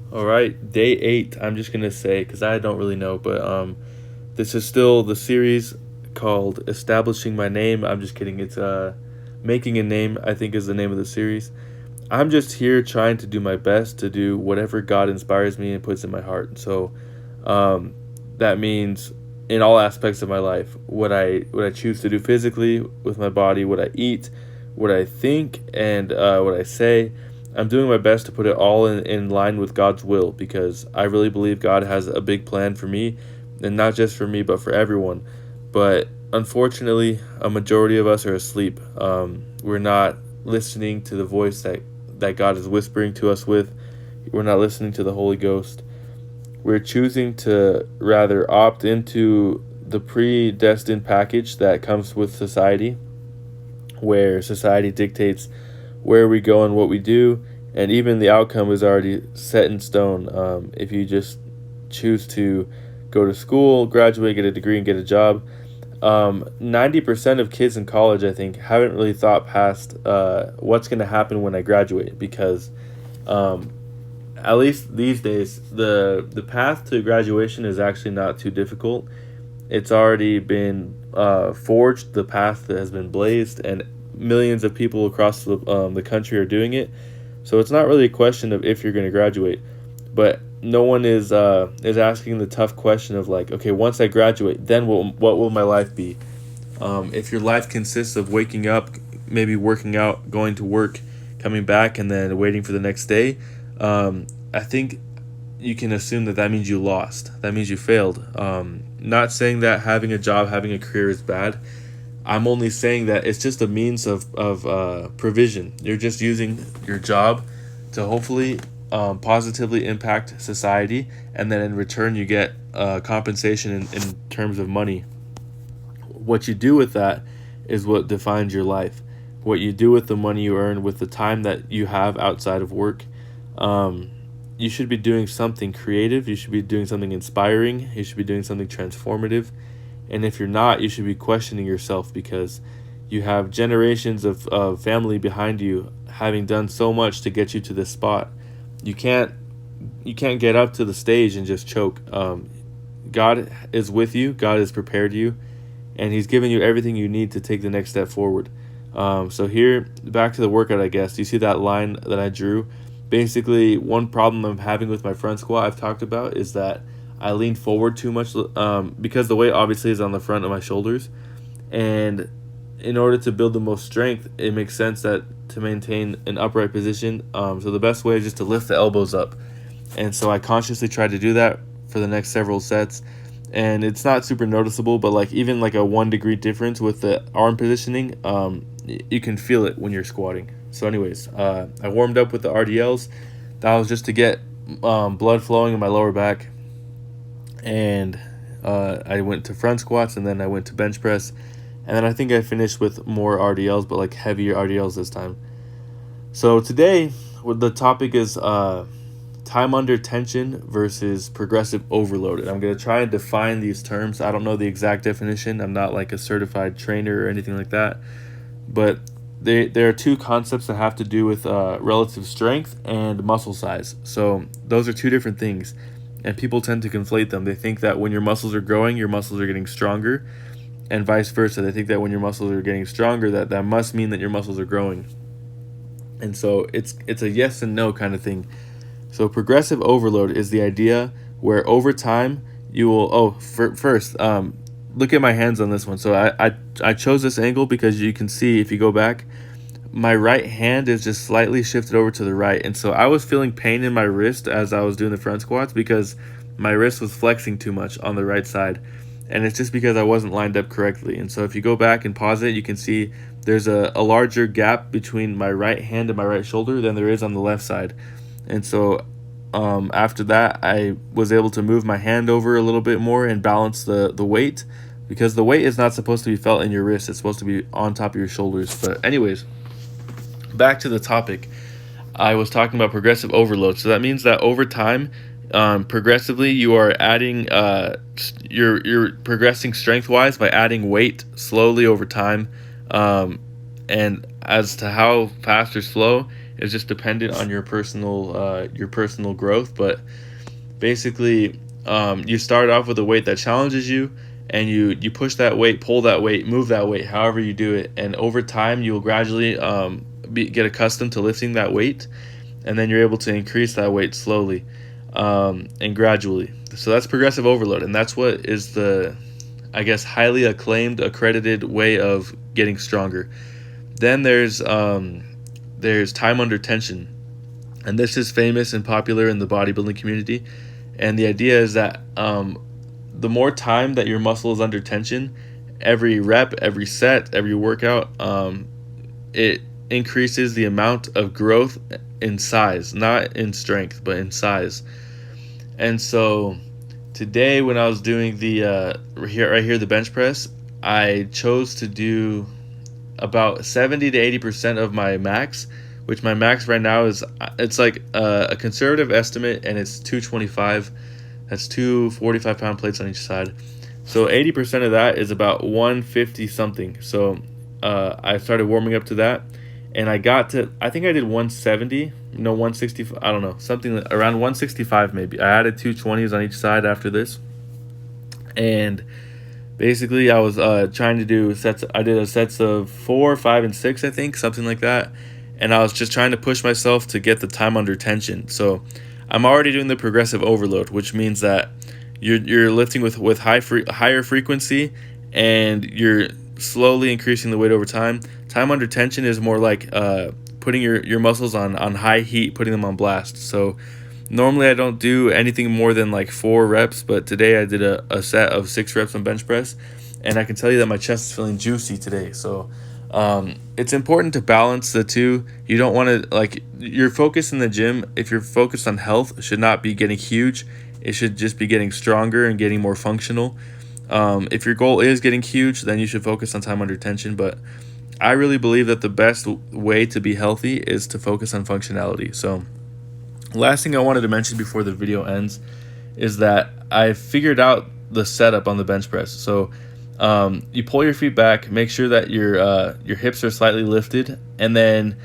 All right, day 8. I'm just gonna say because I don't really know, but this is still the series called "Establishing My Name." I'm just kidding. It's "Making a Name." I think is the name of the series. I'm just here trying to do my best to do whatever God inspires me and puts in my heart. So, um, that means in all aspects of my life, what I choose to do physically with my body, what I eat, what I think, and what I say. I'm doing my best to put it all in line with God's will because I really believe God has a big plan for me, and not just for me, but for everyone. But unfortunately, a majority of us are asleep. We're not listening to the voice that God is whispering to us with. We're not listening to the Holy Ghost. We're choosing to rather opt into the predestined package that comes with society, where society dictates where we go and what we do, and even the outcome is already set in stone. If you just choose to go to school, graduate, get a degree, and get a job, 90% of kids in college, I think, haven't really thought past what's going to happen when I graduate because um, at least these days, the path to graduation is actually not too difficult. It's already been forged. The path that has been blazed, and millions of people across the country are doing it. So it's not really a question of if you're going to graduate, but no one is asking the tough question of like, okay, once I graduate, then what will my life be? If your life consists of waking up, maybe working out, going to work, coming back, and then waiting for the next day, I think you can assume that that means you lost. That means you failed. Not saying that having a job, having a career is bad. I'm only saying that it's just a means of provision. You're just using your job to hopefully positively impact society, and then in return, you get compensation in terms of money. What you do with that is what defines your life. What you do with the money you earn, with the time that you have outside of work, um, you should be doing something creative. You should be doing something inspiring. You should be doing something transformative. And if you're not, you should be questioning yourself because you have generations of family behind you having done so much to get you to this spot. You can't you can't get up to the stage and just choke. God is with you. God has prepared you, and He's given you everything you need to take the next step forward. So here, back to the workout, I guess. You see that line that I drew? Basically, one problem I'm having with my front squat I've talked about is that I lean forward too much because the weight obviously is on the front of my shoulders. And in order to build the most strength, it makes sense that to maintain an upright position. So the best way is just to lift the elbows up. And so I consciously try to do that for the next several sets, and it's not super noticeable, but like even like a 1 degree difference with the arm positioning, you can feel it when you're squatting. So anyways, I warmed up with the RDLs. That was just to get blood flowing in my lower back, and I went to front squats, and then I went to bench press, and then I think I finished with more RDLs, but like heavier RDLs this time. So today, what the topic is time under tension versus progressive overload. And I'm going to try and define these terms. I don't know the exact definition. I'm not like a certified trainer or anything like that. But there are two concepts that have to do with relative strength and muscle size. So those are two different things. And people tend to conflate them. They think that when your muscles are growing, your muscles are getting stronger, and vice versa. They think that when your muscles are getting stronger, that must mean that your muscles are growing. And so it's a yes and no kind of thing. So progressive overload is the idea where over time you will. First, look at my hands on this one. So I chose this angle because you can see if you go back, my right hand is just slightly shifted over to the right, and so I was feeling pain in my wrist as I was doing the front squats because my wrist was flexing too much on the right side, and it's just because I wasn't lined up correctly. And so if you go back and pause it, you can see there's a larger gap between my right hand and my right shoulder than there is on the left side. And so after that, I was able to move my hand over a little bit more and balance the weight, because the weight is not supposed to be felt in your wrist. It's supposed to be on top of your shoulders. But anyways, back to the topic. I was talking about progressive overload. So that means that over time, progressively, you are adding, you're progressing strength wise by adding weight slowly over time. And as to how fast or slow, It's just dependent on your personal growth. But basically, you start off with a weight that challenges you, and you push that weight, pull that weight, move that weight, however you do it, and over time you will gradually get accustomed to lifting that weight, and then you're able to increase that weight slowly and gradually. So that's progressive overload, and that's what is the, I guess, highly acclaimed, accredited way of getting stronger. Then there's time under tension, and this is famous and popular in the bodybuilding community. And the idea is that the more time that your muscle is under tension, every rep, every set, every workout, it increases the amount of growth in size, not in strength, but in size. And so today, when I was doing the right here, the bench press, I chose to do about 70 to 80% of my max, which my max right now is, it's like a conservative estimate, and it's 225. That's two 45-pound plates on each side. So 80% of that is about 150 something. So I started warming up to that, and I got to, I think I did 170, 160, I don't know, something around 165 maybe. I added 220s on each side after this. And basically, I was trying to do sets. I did sets of 4, 5, and 6, I think, something like that. And I was just trying to push myself to get the time under tension. So I'm already doing the progressive overload, which means that you're lifting with higher frequency, and you're slowly increasing the weight over time. Time under tension is more like putting your muscles on high heat, putting them on blast. So normally I don't do anything more than like 4 reps, but today I did a set of 6 reps on bench press, and I can tell you that my chest is feeling juicy today. So it's important to balance the two. You don't want to, like, your focus in the gym, if you're focused on health, should not be getting huge. It should just be getting stronger and getting more functional. If your goal is getting huge, then you should focus on time under tension. But I really believe that the best way to be healthy is to focus on functionality. So last thing I wanted to mention before the video ends is that I figured out the setup on the bench press. So you pull your feet back, make sure that your hips are slightly lifted, and then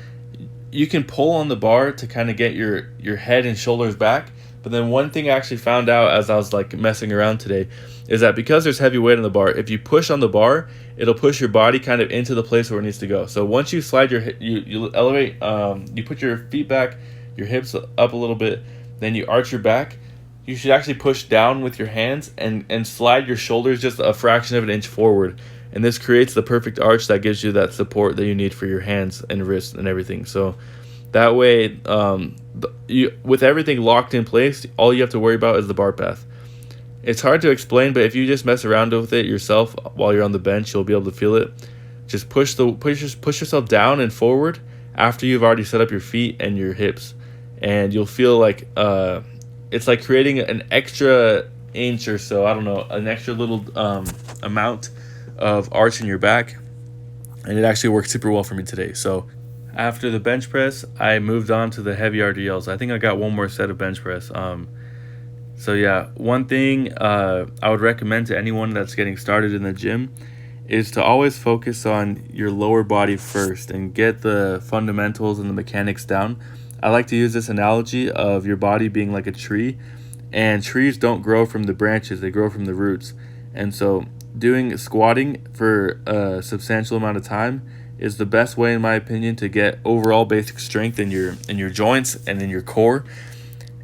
you can pull on the bar to kind of get your head and shoulders back. But then one thing I actually found out as I was like messing around today is that because there's heavy weight on the bar, if you push on the bar, it'll push your body kind of into the place where it needs to go. So once you slide you elevate, you put your feet back, your hips up a little bit, then you arch your back. You should actually push down with your hands and slide your shoulders just a fraction of an inch forward. And this creates the perfect arch that gives you that support that you need for your hands and wrists and everything. So that way, with everything locked in place, all you have to worry about is the bar path. It's hard to explain, but if you just mess around with it yourself while you're on the bench, you'll be able to feel it. Just push yourself down and forward after you've already set up your feet and your hips, and you'll feel like it's like creating an extra inch or so, I don't know, an extra little amount of arch in your back, and it actually worked super well for me today. So after the bench press, I moved on to the heavy RDLs. I think I got one more set of bench press. So yeah, one thing I would recommend to anyone that's getting started in the gym is to always focus on your lower body first and get the fundamentals and the mechanics down. I like to use this analogy of your body being like a tree, and trees don't grow from the branches, they grow from the roots. And so doing squatting for a substantial amount of time is the best way, in my opinion, to get overall basic strength in your joints and in your core.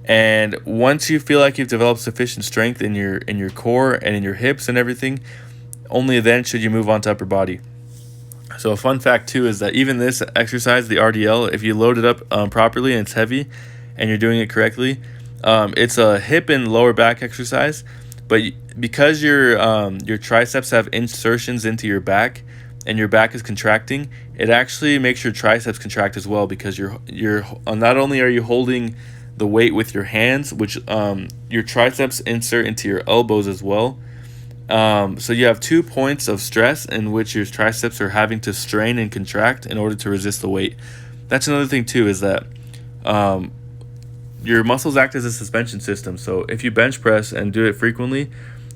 And once you feel like you've developed sufficient strength in your core and in your hips and everything, only then should you move on to upper body. So a fun fact too is that even this exercise, the RDL, if you load it up properly and it's heavy and you're doing it correctly, it's a hip and lower back exercise. But because your triceps have insertions into your back and your back is contracting, it actually makes your triceps contract as well, because you're not only are you holding the weight with your hands, which your triceps insert into your elbows as well. So you have 2 points of stress in which your triceps are having to strain and contract in order to resist the weight. That's another thing too, is that your muscles act as a suspension system. So if you bench press and do it frequently,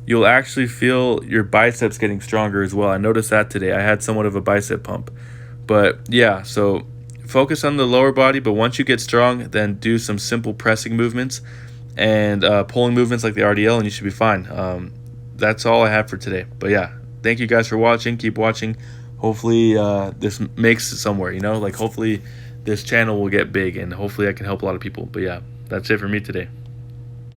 you'll actually feel your biceps getting stronger as well. I noticed that today. I had somewhat of a bicep pump. But yeah, so focus on the lower body, but once you get strong, then do some simple pressing movements and pulling movements like the RDL, and you should be fine. That's all I have for today. But yeah, thank you guys for watching. Keep watching. Hopefully this makes it somewhere, like hopefully this channel will get big, and hopefully I can help a lot of people. But yeah, that's it for me today.